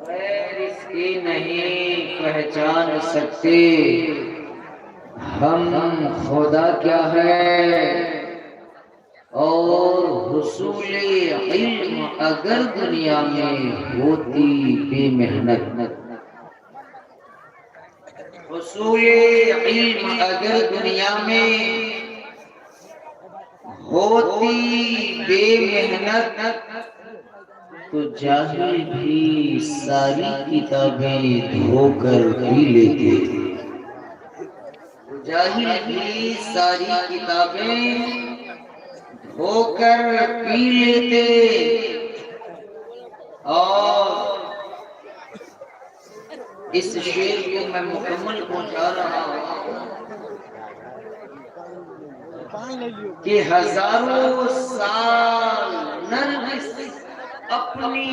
غیر اس کی نہیں پہچان سکتے ہم خدا کیا ہے، اور حصول علم اگر دنیا میں ہوتی بے محنت، حصول علم اگر دنیا میں ہوتی بے محنت تو جاہل بھی ساری کتابیں دھو کر پی لیتے، جاہل بھی ساری کتابیں دھو کر پی لیتے۔ اور اس شعر کو میں مکمل پہنچا رہا ہوں کہ ہزاروں سال نرگس اپنی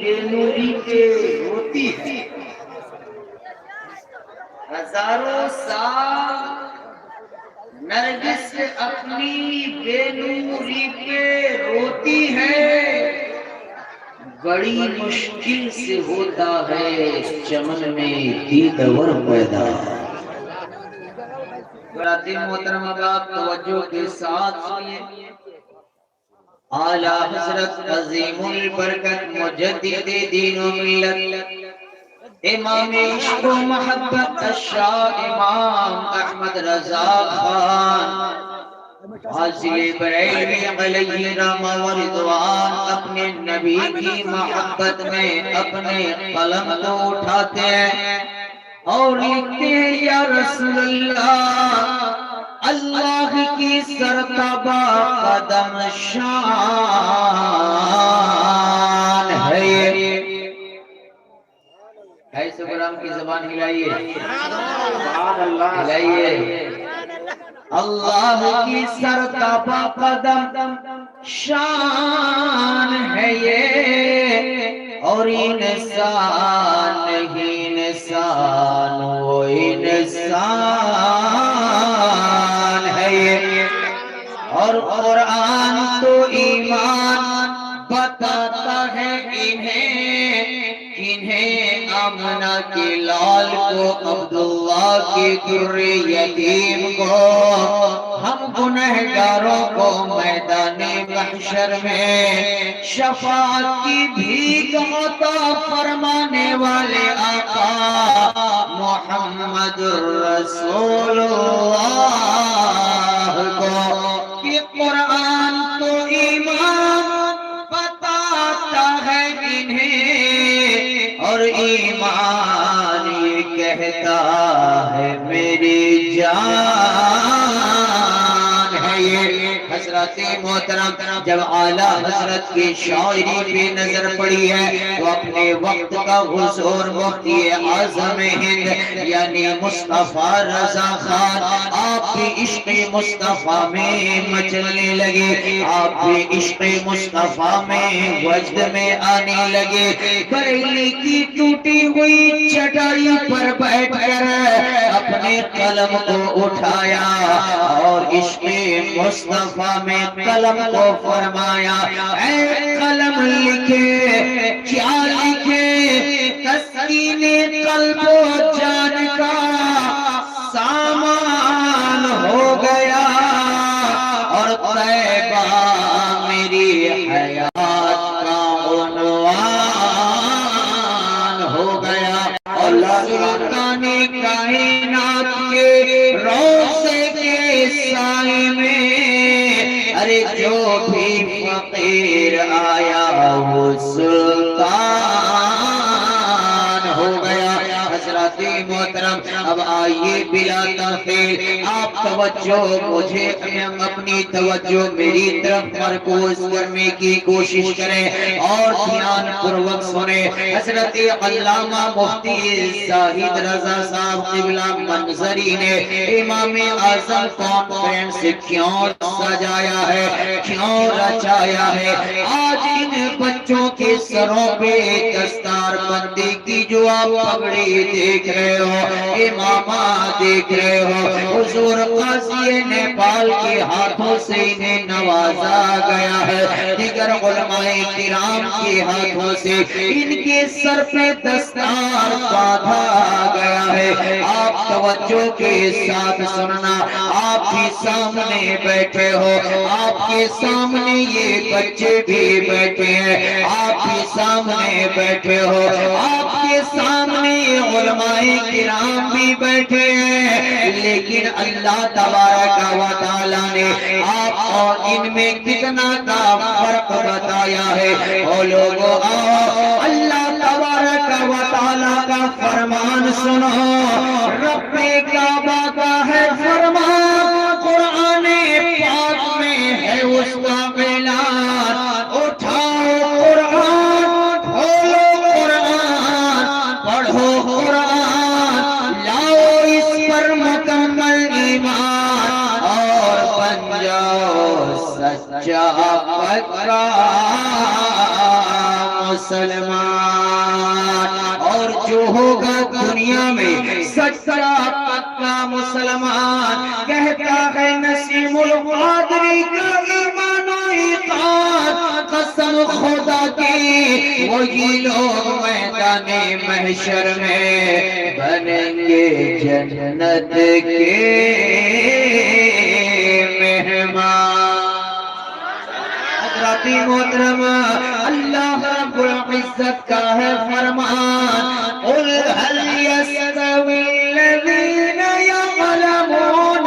بے نوری پہ روتی ہے، ہزاروں سال نرگس اپنی بے نوری پہ روتی ہے، بڑی مشکل سے ہوتا ہے چمن میں دیدور پیدا۔ برادری محترمہ باپ توجہ کے ساتھ سنیے، اعلیٰ حضرت عظیم البرکت مجدد دین و ملت امام عشق و محبت الشاہ امام احمد رضا خان حاصل بریلوی علیہ رحمہ و رضوان اپنے نبی کی محبت میں اپنے قلم کو اٹھاتے ہیں اور لکھتے ہیں، یا رسول اللہ، اللہ کی سرتابہ قدم شان ہے یہ۔ ایسے غلام کی زبان ہلائیے، ہلائیے، اللہ کی سرتابہ قدم شان ہے یہ، اور انسان نہیں انسان وہ انسان ہے یہ، اور قرآن تو ایمان بتاتا ہے انہیں آمنہ کے لال کو، عبداللہ کے در یتیم کو، ہم گنہگاروں کو میدان محشر میں شفاعت کی بھیک عطا فرمانے والے آقا محمد رسول اللہ کو، کہ قرآن تو ایمان بتاتا ہے انہیں، اور ایمان یہ کہتا ہے میری جان ہے یہ۔ حضرت محترم جب اعلیٰ حضرت کی شاعری پہ نظر پڑی ہے تو اپنے وقت کا حضور مفتی اعظم ہند یعنی مصطفیٰ رضا خان آپ بھی عشق مصطفیٰ میں مچلنے لگے، آپ بھی عشق مصطفیٰ میں وجد میں آنے لگے، بریلی کی ٹوٹی ہوئی چٹائی پر بیٹھ کر اپنے قلم کو اٹھایا اور عشق مصطفیٰ میں قلم کو فرمایا، اے قلم لکھے کیا لکھے، تسکین قلب و جان کا سامان ہو گیا، اور طیبہ میری حیات کا عنوان ہو گیا، اور سلطان کائنات کے روضے کے سائے میں ارے جو بھی فقیر آیا وہ سلطان ہو گیا۔ حضرات محترم اب آئیے بلا تاخیر آپ توجہ مجھے اپنی توجہ میری طرف مرکوز کرنے کی کوشش کریں اور دھیان پروک سنیں۔ حضرت علامہ مفتی زاہد رضا صاحب قبلہ منظری نے امام اعظم کانفرنس کیوں سجایا ہے، کیوں رچایا ہے؟ آج ان بچوں کے سروں پہ دستار بندی کی جو آپ پگڑی دیکھ رہے رہے ہو، امامات دیکھ رہے ہو، حضور قاضی نیپال کے ہاتھوں سے انہیں نوازا گیا ہے، دیگر علماء کرام کے ہاتھوں سے ان کے سر پہ دستار باندھا گیا ہے۔ آپ توجہ کے ساتھ سننا، آپ بھی سامنے بیٹھے ہو، آپ کے سامنے یہ بچے بھی بیٹھے ہیں، آپ بھی سامنے بیٹھے ہو، آپ کے سامنے علماء کرام بھی بیٹھے ہیں، لیکن اللہ تبارک و تعالی نے آپ اور ان میں کتنا کا فرق بتایا ہے۔ او لوگو آؤ اللہ تبارک و تعالی کا فرمان سنو، رب کعبہ کا ہے فرمان، قرآن پاک میں ہے اس کا اعلان، اٹھاؤ قرآن، کھولو قرآن، پڑھو قرآن، لاؤ اس پر مکمل ایمان اور بن جاؤ سچا پکا مسلمان۔ اور جو ہوگا دنیا میں سچا پکا مسلمان، کہتا ہے نسیم القادری کا ایمان و اطاعت، قسم خدا کی وہی لوگ میدان محشر میں بنیں گے جنت کے مہمان۔ حضرات محترم، اللہ رب العزت کا ہے فرمان، قل هل يستوي الذين يعلمون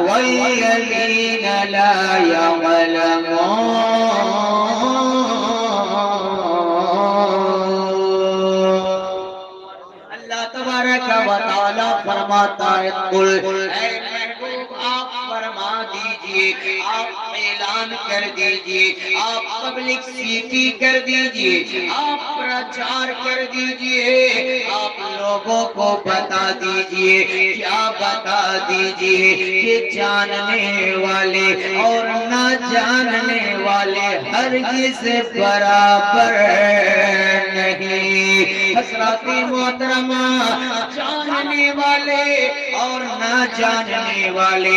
والذين لا يعلمون۔ اللہ تبارک و تعالی فرماتا ہے، قل اے محبوب آپ فرما دیجئے، آپ اعلان کر دیجئے، آپ پبلک سیٹی کر دیجئے، آپ پرچار کر دیجئے، آپ لوگوں کو بتا دیجئے، کیا بتا دیجئے کہ جاننے والے اور نہ جاننے والے ہرگز برابر نہیں۔ حضرات محترمہ، جاننے والے اور نہ جاننے والے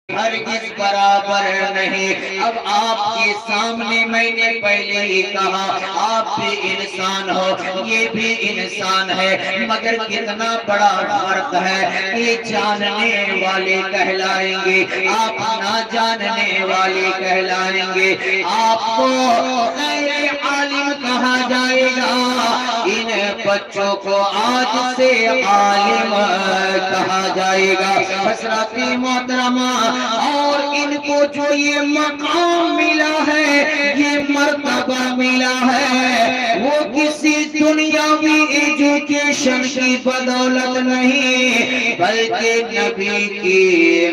ہرگز برابر نہیں۔ اب آپ کے سامنے میں نے پہلے ہی کہا، آپ بھی انسان ہو، یہ بھی انسان ہے، مگر کتنا بڑا فرق ہے، یہ جاننے والے کہلائیں گے، آپ نہ جاننے والے کہلائیں گے، آپ کو غیر عالم کہا جائے گا، ان بچوں کو آج سے عالم کہا جائے گا۔ حضرات محترمہ، اور ان کو جو یہ مقام ملا ہے، یہ مرتبہ ملا ہے، وہ کسی دنیاوی ایجوکیشن کی بدولت نہیں، بلکہ نبی کی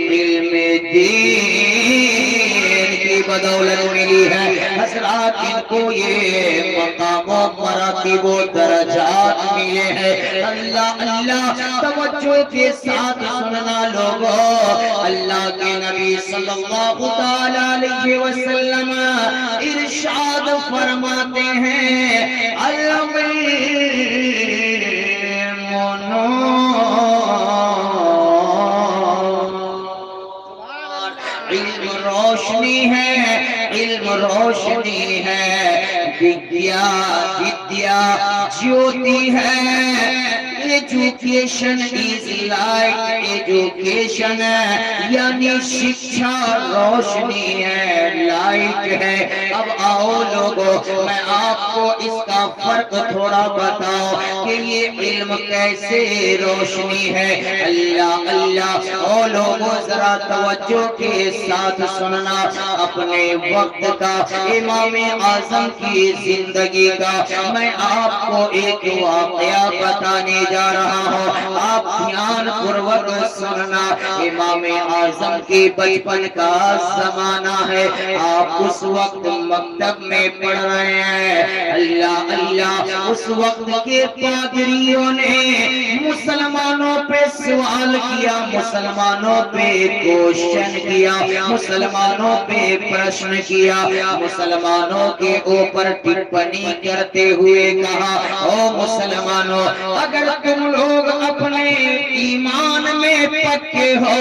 علم دین کی بدولت ملی ہے۔ حضرات، ان کو یہ مقام و مراتب و درجات ملے ہیں۔ اللہ اللہ توجہ کے ساتھ سننا لوگوں، اللہ کے نبی صلی اللہ علیہ وسلم ارشاد فرماتے ہیں، علم روشنی ہے، علم روشنی ہے، ودیا جیوتی ہے۔ ایجوکیشن از لائٹ، ایجوکیشن یعنی شکشا روشنی ہے، لائٹ ہے۔ اب آؤ لوگوں، میں آپ کو اس کا فرق تھوڑا بتاؤ کہ یہ علم کیسے روشنی ہے۔ اللہ اللہ، او لوگوں ذرا توجہ کے ساتھ سننا، اپنے وقت کا، امام اعظم کی زندگی کا میں آپ کو ایک واقعہ بتانے جا رہا ہوں، آپ دھیان پوروک سننا۔ امام اعظم کی بچپن کا زمانہ ہے، آپ اس وقت مکتب میں پڑھ رہے ہیں۔ اللہ اللہ، اس وقت کے پادریوں نے مسلمانوں پہ سوال کیا، مسلمانوں پہ کوشچن کیا، مسلمانوں پہ پرشن کیا، مسلمانوں کے اوپر ٹپا پنی کرتے ہوئے کہا او مسلمانوں اگر تم لوگ اپنے ایمان میں پکے ہو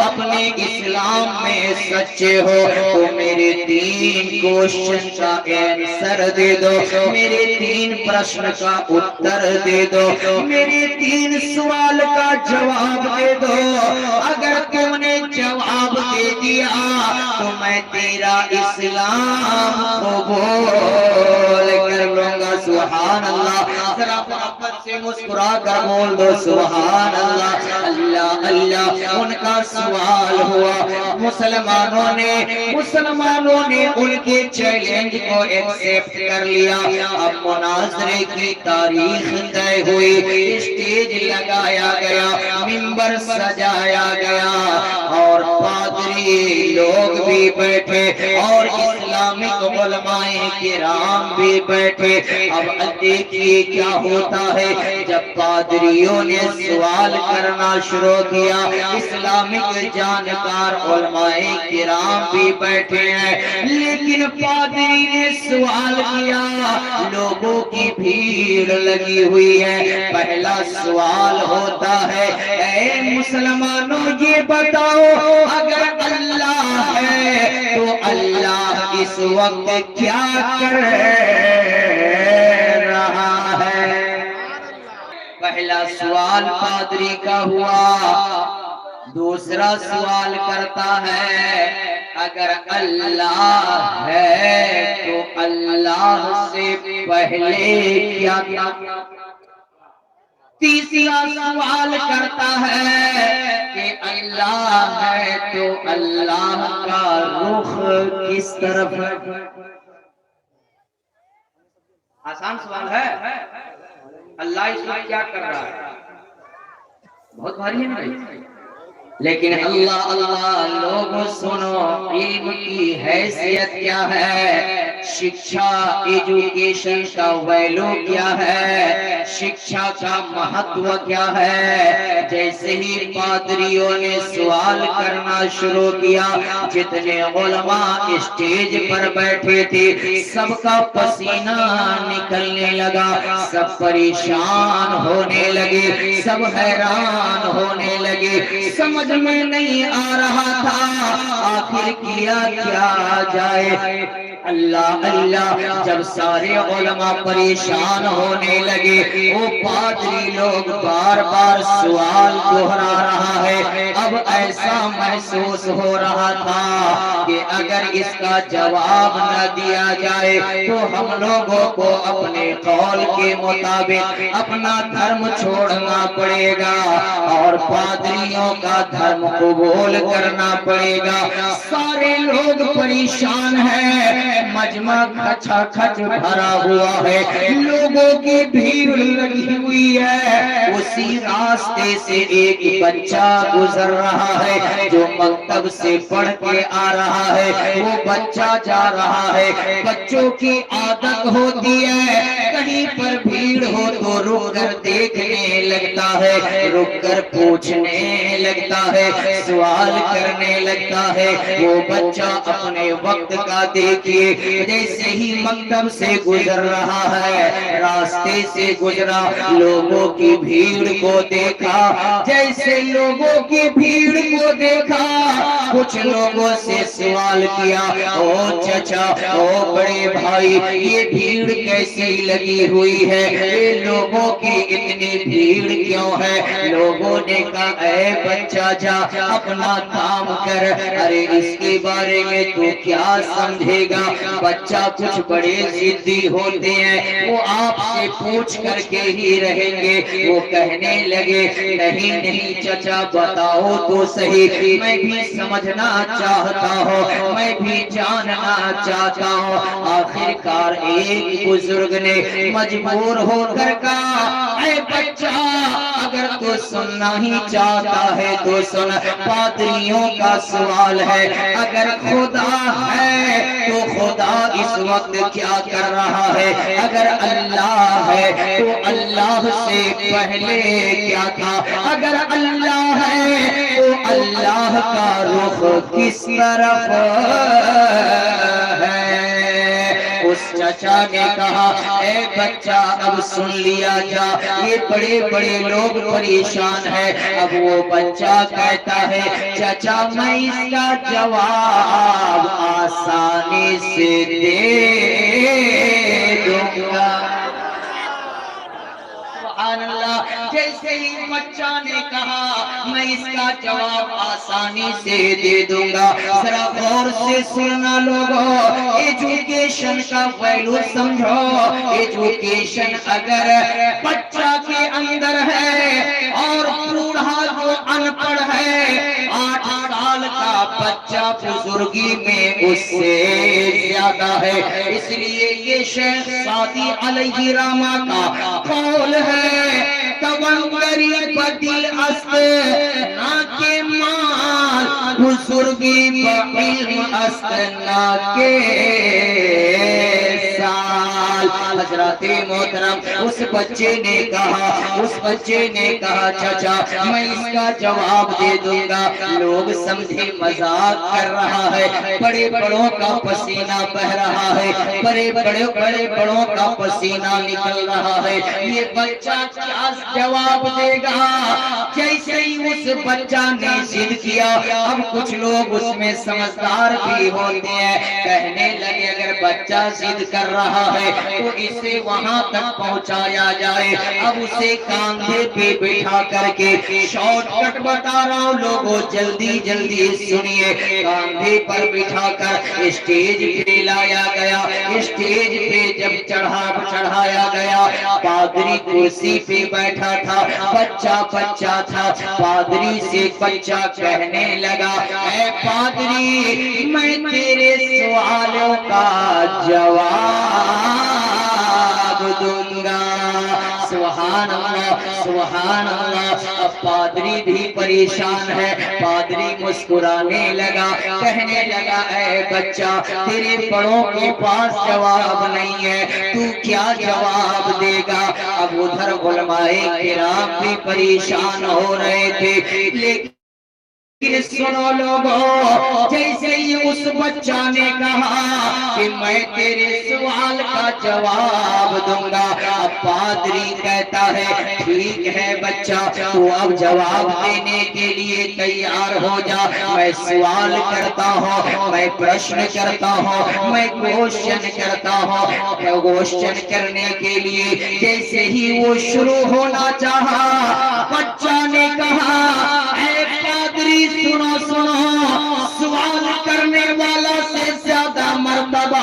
اپنے اسلام میں سچے ہو تو میرے 3 کوشچن کا آنسر دے دو میرے 3 پرشن کا اتر دے دو میرے 3 سوال کا جواب دے دو اگر تم نے جواب دے دیا تو میں تیرا اسلام قبول کر لوں گا سبحان اللہ ذرا محبت سے مسکرا کر بول دو سبحان اللہ اللہ اللہ ان کا سوال ہوا مسلمانوں نے ان کے چیلنج کو ایکسپٹ کر لیا اب مناظرے کی تاریخ طے ہوئی اسٹیج لگایا گیا منبر سجایا گیا اور پادری لوگ بھی بیٹھے اور اسلامک علماء کرام بھی بیٹھے اب دیکھیے کیا ہوتا ہے جب پادریوں نے سوال کرنا شروع کیا اسلامک جانکار علماء کرام بھی بیٹھے ہیں لیکن پادری نے سوال کیا لوگوں کی بھیڑ لگی ہوئی ہے پہلا سوال ہوتا ہے اے مسلمانوں یہ بتاؤ اگر اللہ ہے تو اللہ اس وقت کیا کر رہا ہے پہلا سوال پادری کا ہوا دوسرا سوال کرتا ہے اگر اللہ ہے تو اللہ سے پہلے کیا تھا تیسرا سوال کرتا ہے کہ اللہ ہے تو اللہ کا رخ کس طرف ہے آسان سوال ہے اللہ اس وقت کیا کر رہا ہے بہت بھاری ہے نا لیکن اللہ لوگوں سنو علم کی حیثیت کیا ہے شکشا ایجوکیشن کا ویلو کیا ہے شکشا کا مہتو کیا ہے جیسے ہی پادریوں نے سوال کرنا شروع کیا جتنے علماء اسٹیج پر بیٹھے تھے سب کا پسینہ نکلنے لگا سب پریشان ہونے لگے سب حیران ہونے لگے سمجھ میں نہیں آ رہا تھا آخر کیا جائے اللہ جب سارے علماء پریشان ہونے لگے وہ پادری لوگ بار بار سوال دہرا رہا ہے اب ایسا محسوس ہو رہا تھا کہ اگر اس کا جواب نہ دیا جائے تو ہم لوگوں کو اپنے قول کے مطابق اپنا دھرم چھوڑنا پڑے گا اور پادریوں کا دھرم قبول کرنا پڑے گا سارے لوگ پریشان ہیں مجمع کھچا کھچ بھرا ہوا ہے لوگوں کی بھیڑ لگی ہوئی ہے اسی راستے سے ایک بچہ گزر رہا ہے جو مکتب سے پڑھ کے آ رہا ہے وہ بچہ جا رہا ہے بچوں کی عادت ہوتی ہے کہیں پر بھیڑ ہو تو رک کر دیکھنے لگتا ہے رک کر پوچھنے لگتا ہے سوال کرنے لگتا ہے وہ بچہ اپنے وقت کا دیکھیے جیسے ہی مکتب سے گزر رہا ہے راستے سے گزرا لوگوں کی بھیڑ کو دیکھا جیسے لوگوں کی بھیڑ کو دیکھا کچھ لوگوں سے سوال کیا او چچا او بڑے بھائی یہ بھیڑ کیسی لگی ہوئی ہے یہ لوگوں کی اتنی بھیڑ کیوں ہے لوگوں نے کہا اے بچہ جا اپنا کام کر ارے اس کے بارے میں تو کیا سمجھے گا بچہ کچھ بڑے ضدی ہوتے ہیں وہ آپ سے پوچھ کر کے ہی رہیں گے وہ کہنے لگے نہیں چچا بتاؤ تو صحیح میں بھی سمجھنا چاہتا ہوں میں بھی جاننا چاہتا ہوں آخر کار ایک بزرگ نے مجبور ہو کر کہا اے بچہ اگر تو سننا ہی چاہتا ہے تو سن پادریوں کا سوال ہے اگر خدا ہے تو خدا اس وقت کیا کر رہا ہے اگر اللہ ہے تو اللہ سے پہلے کیا تھا اگر اللہ ہے تو اللہ کا رخ کس طرف ہے اس چچا نے کہا اے بچہ اب سن لیا جا، یہ بڑے بڑے لوگ پریشان ہیں۔ اب وہ بچہ کہتا ہے چچا میں اس کا جواب آسانی سے دے دوں گا۔ سبحان اللہ، جیسے ہی بچہ نے کہا میں اس کا جواب آسانی سے دے دوں گا، ذرا غور سے سننا لوگوں، ایجوکیشن کا ویلو سمجھو۔ ایجوکیشن اگر بچہ کے اندر ہے اور بوڑھا جو ان پڑھ ہے، 8 سال کا بچہ بزرگی میں اس سے زیادہ ہے۔ اس لیے یہ شیخ سعدی علیہ رحمہ کا قول ہے توانگری بدل است نا کے مال، بزرگی بعلم است نا کے سال۔ حضرات محترم، اس بچے نے کہا چچا میں اس کا جواب دے دوں گا۔ لوگ سمجھے مذاق کر رہا ہے، بڑے بڑوں کا پسینہ بہ رہا ہے، بڑے بڑوں کا پسینہ نکل رہا ہے، یہ بچہ کیا جواب دے گا؟ جیسے ہی اس بچہ نے ضد کیا، اب کچھ لوگ اس میں سمجھدار بھی ہوتے ہیں، کہنے لگے اگر بچہ ضد کر رہا ہے تو اسے وہاں تک پہنچایا جائے۔ اب اسے کاندھے پہ بٹھا کر کے، شارٹ کٹ بتا رہا ہوں لوگوں، جلدی سنیے، کاندھے پر بٹھا کر اسٹیج پہ لایا گیا۔ اسٹیج پہ جب چڑھایا گیا، پادری کرسی پہ بیٹھا تھا، بچہ تھا۔ پادری سے بچہ کہنے لگا اے پادری میں تیرے سوالوں کا جواب دوں گا۔ سبحان اللہ، سبحان اللہ۔ اب پادری بھی پریشان ہے، پادری مسکرانے لگا، کہنے لگا اے بچہ تیرے بڑوں کے پاس جواب نہیں ہے، تو کیا جواب دے گا؟ اب ادھر علماء کرام بھی پریشان ہو رہے تھے، لیکن سنو لوگوں، جیسے ہی اس بچہ نے کہا کہ میں تیرے سوال کا جواب دوں گا، اب پادری کہتا ہے ٹھیک ہے بچہ تو اب جواب دینے کے لیے تیار ہو جا، میں سوال کرتا ہوں، میں پرشن کرتا ہوں، میں کوشچن کرتا ہوں۔ کوشچن کرنے کے لیے جیسے ہی وہ شروع ہونا چاہا، بچہ نے کہا اے پادری سنو سوال کرنے والا سے زیادہ مرتبہ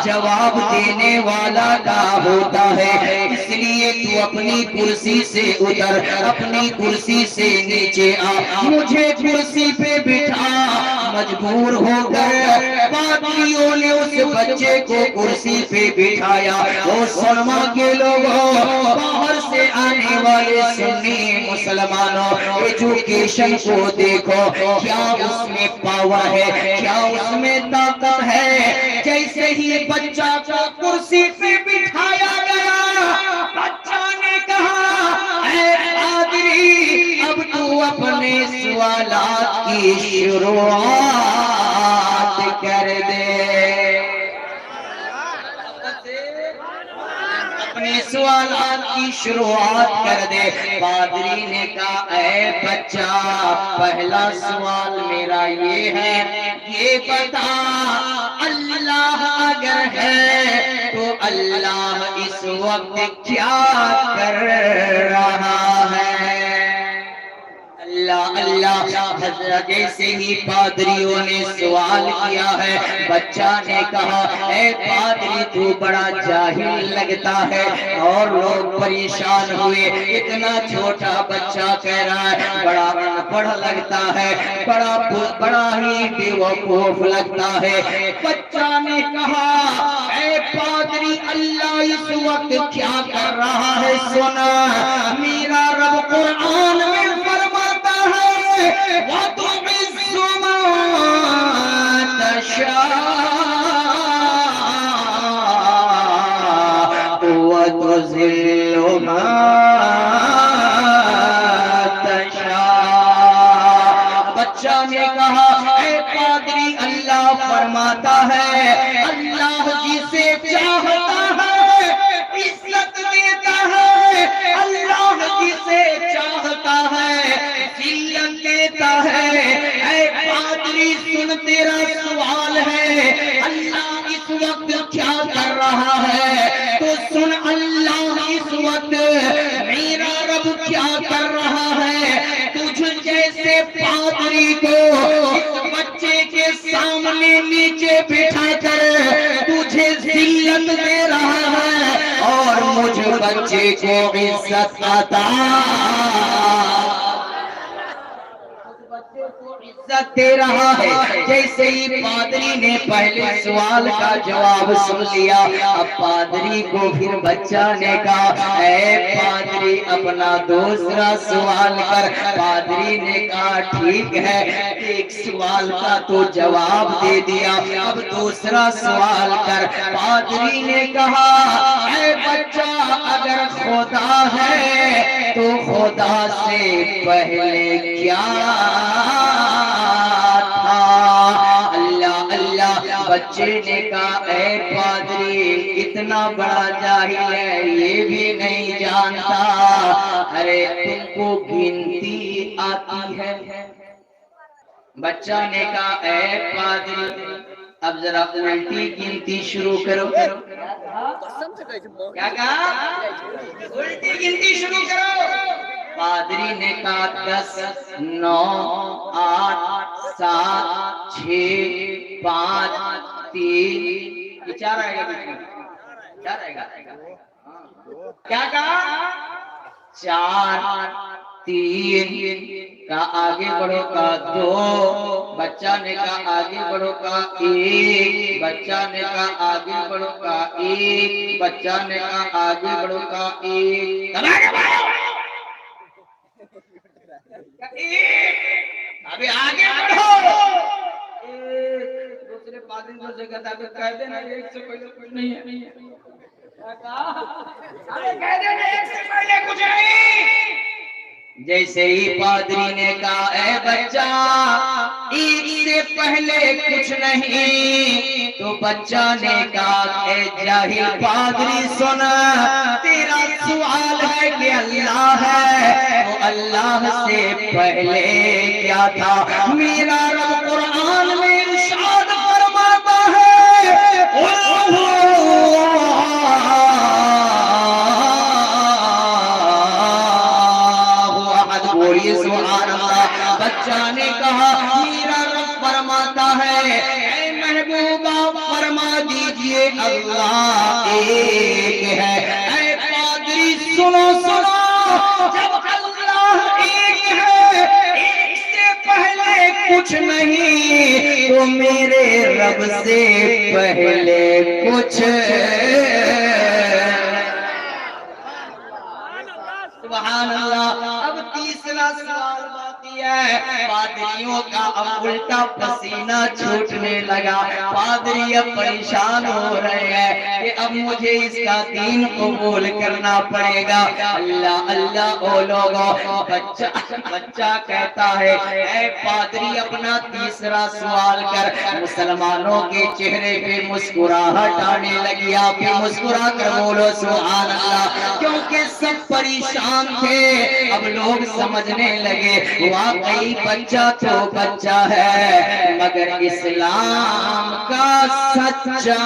جواب دینے والا کا ہوتا ہے، اس لیے تو اپنی کرسی سے اتر، اپنی کرسی سے نیچے آ، مجھے کرسی پہ بٹھا۔ مجبور ہو کر پادریوں نے اس بچے کو کرسی پہ بٹھایا۔ اور سرما کے لوگوں، باہر سے آنے والے سنی مسلمانوں، ایجوکیشن کو دیکھو، کیا اس میں پاور ہے، کیا اس میں طاقت ہے۔ جیسے ہی بچہ کو کرسی پہ بٹھایا گیا، بچہ نے کہا اے پادری اب تو اپنے سوالات کی شروعات کر دے، اپنے سوالات کی شروعات کر دے۔ پادری نے کہا اے بچہ پہلا سوال میرا یہ ہے، یہ بتا اللہ اگر ہے تو اللہ اس وقت کیا کر رہا ہے؟ اللہ حضرت جیسے ہی پادریوں نے سوال کیا ہے، بچہ نے کہا اے پادری تو بڑا جاہل لگتا ہے، اور لوگ پریشان ہوئے، اتنا چھوٹا بچہ کہہ رہا ہے بڑا پڑھ لگتا ہے، بڑا ہی بیوقوف لگتا ہے۔ بچہ نے کہا اے پادری اللہ اس وقت کیا کر رہا ہے سنا، میرا رب قرآن میں فرماتا ہے وَتُعِزُّ مَن تَشَاءُ وَتُذِلُّ مَن تَشَاءُ۔ بچہ نے کہا اے پادری اللہ فرماتا ہے اللہ جسے وقت میرا رب کیا کر رہا ہے؟ تجھ جیسے پادری کو اس بچے کے سامنے نیچے بٹھا کر تجھے ذلت دے رہا ہے اور مجھ بچے کو عزت عطا عزت دے رہا ہے۔ جیسے ہی پادری نے پہلے سوال کا جواب سن لیا، اب پادری کو پھر بچہ نے کہا اے پادری اپنا دوسرا سوال کر۔ پادری نے کہا ٹھیک ہے، ایک سوال کا تو جواب دے دیا، اب دوسرا سوال کر۔ پادری نے کہا اے بچہ اگر خدا ہے تو خدا سے پہلے کیا تھا؟ اللہ اللہ۔ بچے نے کہا اے پادری اتنا بڑا جاہل ہے یہ بھی نہیں جانتا، ارے تم کو گنتی آتی ہے؟ بچہ نے کہا اے پادری اب ذرا الٹی گنتی شروع کرو۔ کیا کہا؟ الٹی گنتی شروع کرو۔ پادری نے کہا 10 9 8 7 6 5 3 یہ 4 آئے گا، کیا رہے گا؟ کیا کہا؟ 4 3 کا آگے بڑھو کا 2، بچہ نے کہا آگے بڑھو کا 1، بچہ نے کہا آگے بڑھو کا 1، بچہ نے کہا آگے بڑھو کا 1، ابھی آگے بڑھو۔ دوسرے پادری کو سے کہتا ہے کہہ دینا ایک سے پہلے کچھ نہیں ہے، کہہ دینا ایک سے پہلے کچھ نہیں۔ جیسے ہی پادری نے کہا اے بچہ ایک سے پہلے کچھ نہیں، تو بچہ نے کہا اے جاہل پادری سنا، تیرا سوال ہے کہ اللہ ہے تو اللہ سے پہلے کیا تھا؟ میرا رب قرآن میں ارشاد فرماتا ہے سبحان اللہ۔ بچہ نے کہا میرا رب فرماتا ہے اے محبوبہ فرما دیجئے اللہ ایک ہے۔ اے پادری سنو سنو، جب اللہ ایک ہے، ایک سے پہلے کچھ نہیں، تو میرے رب سے پہلے کچھ سبحان اللہ۔ اب تیسرا سوال باقی ہے۔ پادریوں کا اب الٹا پسینہ چھوٹنے لگا، پادری اب پریشان ہو رہے ہیں کہ اب مجھے اس کا دین قبول کرنا پڑے گا۔ اللہ اللہ او لوگوں، بچہ کہتا ہے اے پادری اپنا تیسرا سوال کر۔ مسلمانوں کے چہرے پہ مسکراہٹ آنے لگی، آپ بھی مسکرا کر بولو سبحان اللہ، کیونکہ سب پریشان تھے۔ اب لوگ سمجھنے لگے واقعی بچہ تو بچہ ہے مگر اسلام کا سچا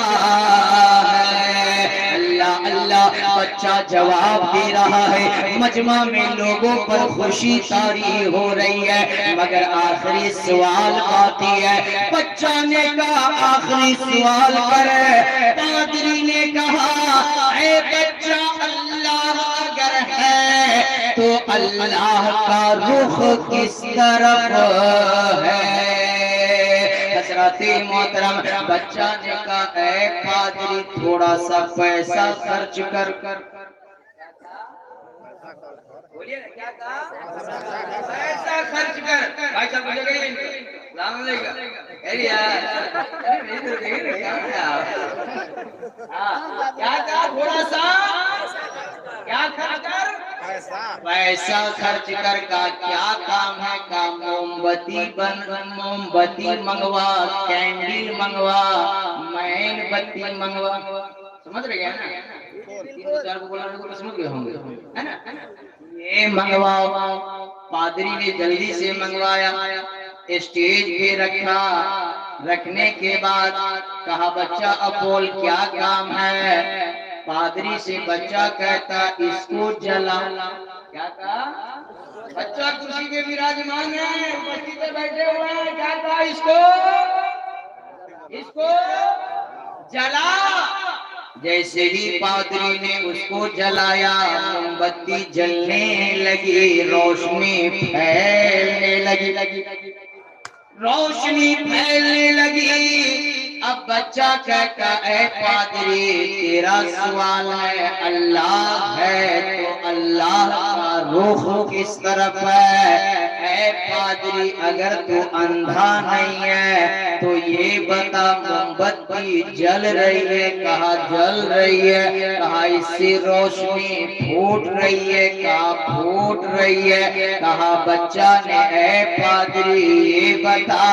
ہے۔ اللہ اللہ، بچہ جواب دے رہا ہے، مجمع میں لوگوں پر خوشی طاری ہو رہی ہے، مگر آخری سوال آتی ہے۔ بچہ نے کہا آخری سوال کرے۔ پادری نے کہا اے بچہ اللہ اگر ہے تو اللہ کا رخ کس طرف ہے؟ حضرت محترم بچہ نے کہا اے پادری تھوڑا سا پیسہ خرچ کر۔ بولیے کیا کہا؟ پیسہ خرچ کر۔ بھائی صاحب مجھے کہیں سلام علیکم کیا کہا؟ تھوڑا سا کیا خرچ کر؟ پیسہ خرچ کر کا کیا کام ہے؟ کا موم بتی منگوا، کینڈل منگوا، مین بتی منگوا، سمجھ رہے ہیں نا؟ سمجھ گئے ہوں گے نا؟ یہ منگواؤ۔ پادری نے جلدی سے منگوایا، اسٹیج پہ رکھا، رکھنے کے بعد کہا بچہ اب بول کیا کام ہے؟ پادری سے بچہ کہتا اس کو جلا. کیا کہا؟ بچہ کرسی پہ وراجمان ہے، مسجد میں بیٹھے ہوئے ہیں، کیا کہا اس کو جلا. جیسے ہی پادری نے اس کو جلایا موم بتی جلنے لگی، روشنی پھیلنے لگی، روشنی پھیلنے لگی. اب بچہ کہتا اے پادری تیرا سوال ہے اللہ ہے تو اللہ کا رخ کس طرف ہے؟ اے پادری اگر تو اندھا نہیں ہے تو یہ بتا موم بتی جل رہی ہے. کہا جل رہی ہے. کہا اس سے روشنی پھوٹ رہی ہے. کہا پھوٹ رہی ہے. کہا بچہ نے اے پادری یہ بتا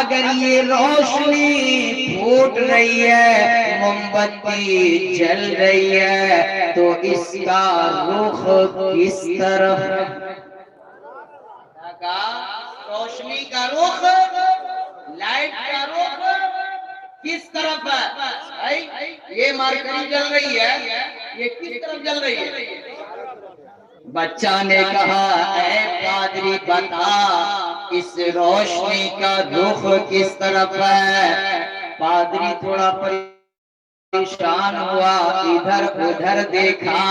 اگر یہ روشنی پھوٹ رہی ہے موم بتی جل رہی ہے تو اس کا رخ کس طرف؟ روشنی کا رخ، لائٹ کا رخ کس طرف ہے؟ یہ مارکری جل رہی ہے، یہ کس طرف جل رہی ہے؟ بچہ نے کہا اے پادری بتا اس روشنی کا رخ کس طرف ہے؟ پادری تھوڑا پریشان ہوا، ادھر ادھر دیکھا.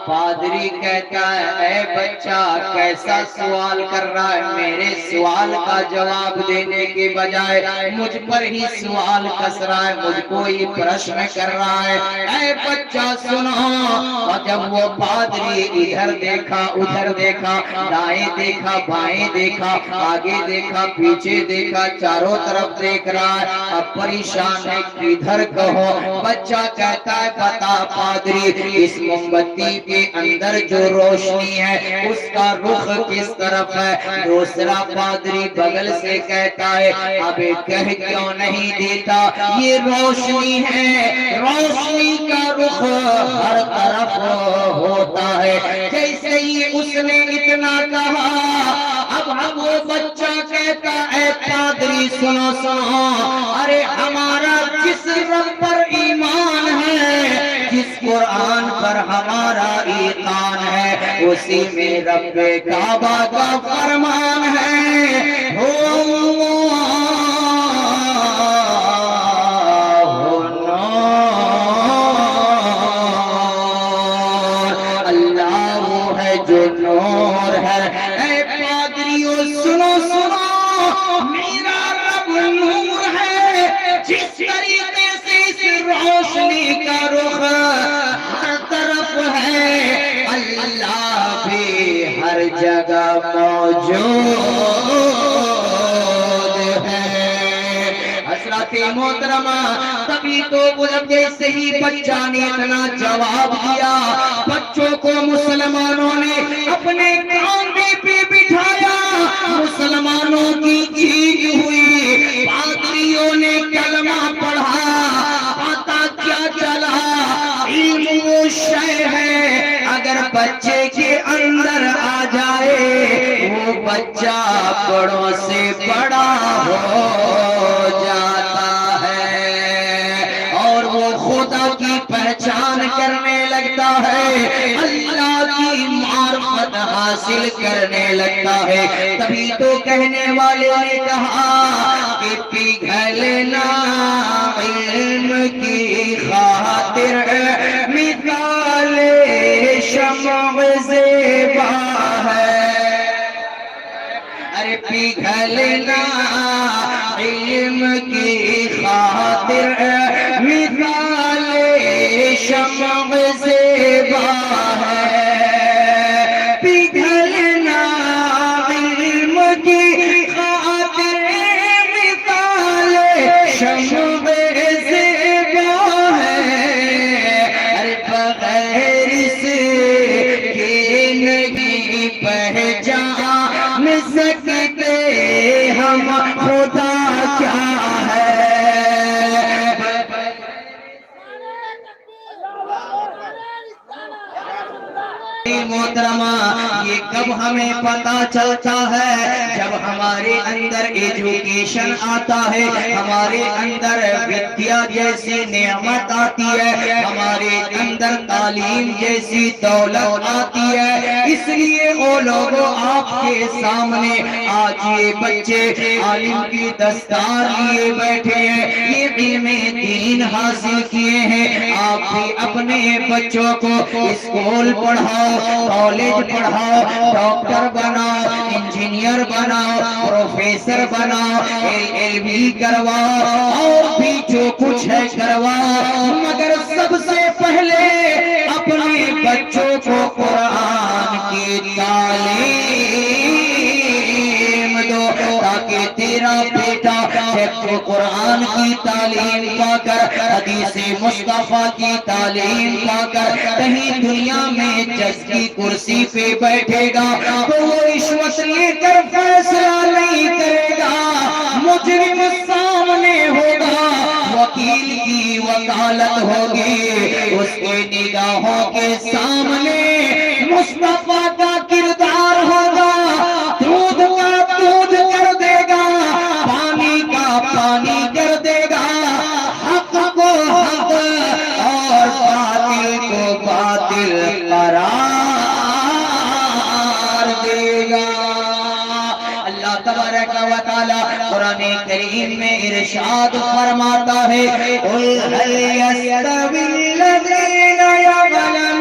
پادری کہتا ہے اے بچہ کیسا سوال کر رہا ہے؟ میرے سوال کا جواب دینے کے بجائے مجھ پر ہی سوال کس رہا ہے، مجھ کو ہی پرشن کر رہا ہے. اے بچہ سنو. اور جب وہ پادری ادھر دیکھا ادھر دیکھا، دائیں دیکھا بائیں دیکھا، آگے دیکھا پیچھے دیکھا، چاروں طرف دیکھ رہا ہے. اب پریشان ہے کدھر کہو. بچہ کہتا ہے بتا پادری اس موم بتی کے اندر جو روشنی ہے اس کا رخ کس طرف ہے؟ دوسرا پادری بغل سے کہتا ہے اب کہہ کیوں نہیں دیتا، یہ روشنی ہے، روشنی کا رخ ہر طرف ہوتا ہے. جیسے ہی اس نے اتنا کہا اب وہ بچہ کہتا اے پادری سنو سنو، ارے ہمارا جس رب پر ایمان ہے، جس قرآن پر ہمارا ایمان ہے، اسی میں رب کعبہ کا فرمان ہے اللہ وہ ہے جو نور ہے. اے پادریو سنو سنو، میرا رب نور ہے. جس طریقے سے اس روشنی کا رخ ہر طرف ہے، اللہ بھی ہر جگہ موجود ہے. حضرت محترمہ تبھی تو جیسے ہی بچہ نے اتنا جواب دیا، بچوں کو مسلمانوں نے اپنے کاندھے پہ بٹھایا، مسلمانوں کی جیت ہوئی. پادریوں نے کلمہ پڑھا، پتہ کیا چلا علم وہ شے ہے اگر بچے کے اندر آ جائے وہ بچہ بڑوں سے بڑا ہو جاتا ہے اور وہ خدا کی پہچان کرنے لگتا ہے، اللہ کی معرفت حاصل کرنے لگتا ہے. تبھی تو کہنے والے نے کہا کہ پگھلنا علم کی خاطر مثال شمع زیبا ہے. ارے پگھلنا علم کی خاطر مثال شمع زیبا ہے. پگھلنا علم کی خاطر مثال شمع زیبا ہے. ارے بغیر اس کے نہیں پہچان سکتے ہم خدا کیا ہے. محترمہ یہ کب ہمیں پتا چلتا ہے؟ جب ہمارے اندر ایجوکیشن آتا ہے، ہمارے اندر ودیا جیسی نعمت آتی ہے، ہمارے ہمارے اندر تعلیم جیسی دولت آتی ہے، اس لیے وہ لوگوں آپ کے سامنے آج یہ بچے عالم کی دستار لیے بیٹھے ہیں، یہ علم دین حاصل کیے ہیں۔ آپ بھی اپنے بچوں کو اسکول پڑھاؤ، کالج پڑھاؤ، ڈاکٹر بناؤ، انجینئر بناؤ، پروفیسر بناؤ، LLB کرواؤ، اور بھی جو کچھ ہے کرواؤ، مگر سب سے پہلے اپنے بچوں کو قرآن کی تعلیم دو، تاکہ تیرا بیٹا جب وہ قرآن کی تعلیم پا کر، حدیث مصطفیٰ کی تعلیم پا کر کہیں دنیا میں جج کی کرسی پہ بیٹھے گا تو وہ رشوت لے کر فیصلہ نہیں کرے گا، مجرم سامنے ہوگا، وکیل کی وکالت ہوگی، اس کی نگاہوں کے سامنے مصطفیٰ کا کردار ہوگا، دودھ کا دودھ کر دے گا، پانی کا پانی کر دے گا، حق کو حق اور باطل کو باطل قرار دے گا۔ اللہ تبارک و تعالی قرآن کریم میں ارشاد فرماتا ہے قُلْ هَلْ يَسْتَوِي الَّذِينَ يَعْلَمُونَ